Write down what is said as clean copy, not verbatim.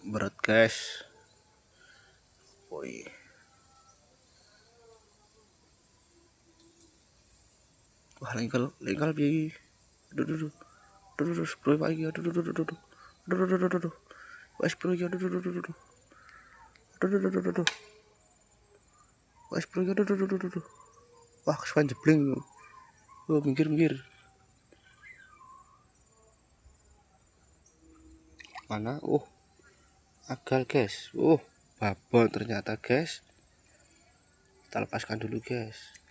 berat guys. Woi, wah lengkal bi. Aduh, bro lagi. Aduh. Wes bro ya, aduh. Wes bro ya, aduh. Wah, kesukaan jebling. Oh, minggir. Mana? Oh, agal guys. Oh, babon ternyata guys. Kita lepaskan dulu guys.